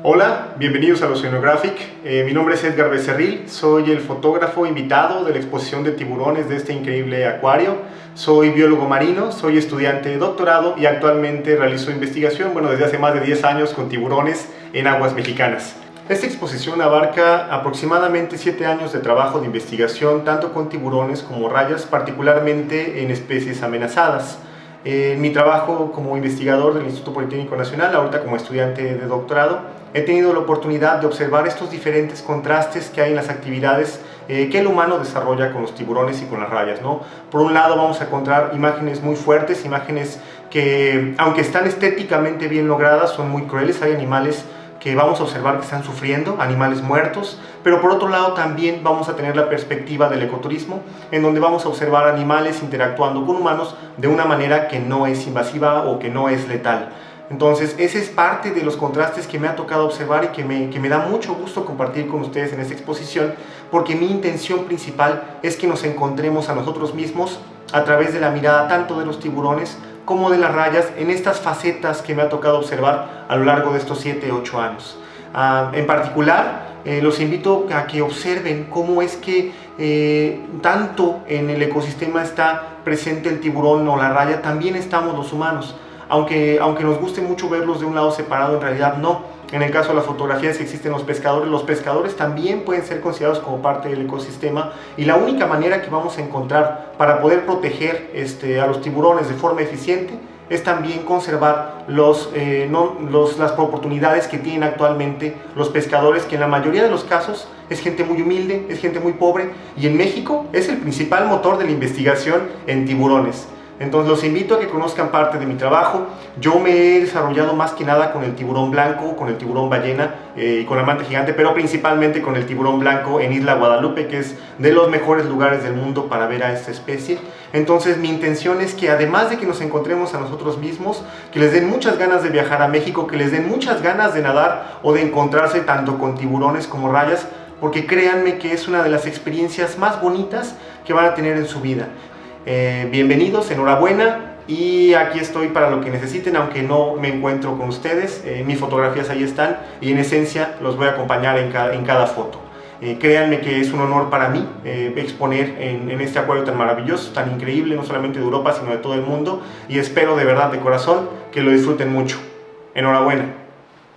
Hola, bienvenidos a Oceanographic. Mi nombre es Edgar Becerril, soy el fotógrafo invitado de la exposición de tiburones de este increíble acuario. Soy biólogo marino, soy estudiante de doctorado y actualmente realizo investigación, desde hace más de 10 años con tiburones en aguas mexicanas. Esta exposición abarca aproximadamente 7 años de trabajo de investigación tanto con tiburones como rayas, particularmente en especies amenazadas. En mi trabajo como investigador del Instituto Politécnico Nacional, ahorita como estudiante de doctorado, he tenido la oportunidad de observar estos diferentes contrastes que hay en las actividades que el humano desarrolla con los tiburones y con las rayas, ¿no? Por un lado vamos a encontrar imágenes muy fuertes, imágenes que, aunque están estéticamente bien logradas, son muy crueles. Hay animales que vamos a observar que están sufriendo, animales muertos, pero por otro lado también vamos a tener la perspectiva del ecoturismo, en donde vamos a observar animales interactuando con humanos de una manera que no es invasiva o que no es letal. Entonces, ese es parte de los contrastes que me ha tocado observar y que me da mucho gusto compartir con ustedes en esta exposición, porque mi intención principal es que nos encontremos a nosotros mismos a través de la mirada tanto de los tiburones como de las rayas en estas facetas que me ha tocado observar a lo largo de estos 7-8 años. En particular, los invito a que observen cómo es que tanto en el ecosistema está presente el tiburón o la raya, también estamos los humanos. Aunque nos guste mucho verlos de un lado separado, en realidad no. En el caso de las fotografías existen los pescadores también pueden ser considerados como parte del ecosistema, y la única manera que vamos a encontrar para poder proteger a los tiburones de forma eficiente es también conservar las oportunidades que tienen actualmente los pescadores, que en la mayoría de los casos es gente muy humilde, es gente muy pobre, y en México es el principal motor de la investigación en tiburones. Entonces los invito a que conozcan parte de mi trabajo. Yo me he desarrollado más que nada con el tiburón blanco, con el tiburón ballena y con la manta gigante, pero principalmente con el tiburón blanco en Isla Guadalupe, que es de los mejores lugares del mundo para ver a esta especie. Entonces mi intención es que, además de que nos encontremos a nosotros mismos, que les den muchas ganas de viajar a México, que les den muchas ganas de nadar o de encontrarse tanto con tiburones como rayas, porque créanme que es una de las experiencias más bonitas que van a tener en su vida. Bienvenidos, enhorabuena, y aquí estoy para lo que necesiten, aunque no me encuentro con ustedes. Mis fotografías ahí están y en esencia los voy a acompañar en cada foto. Créanme que es un honor para mí exponer en este acuario tan maravilloso, tan increíble, no solamente de Europa sino de todo el mundo, y espero de verdad, de corazón, que lo disfruten mucho. Enhorabuena.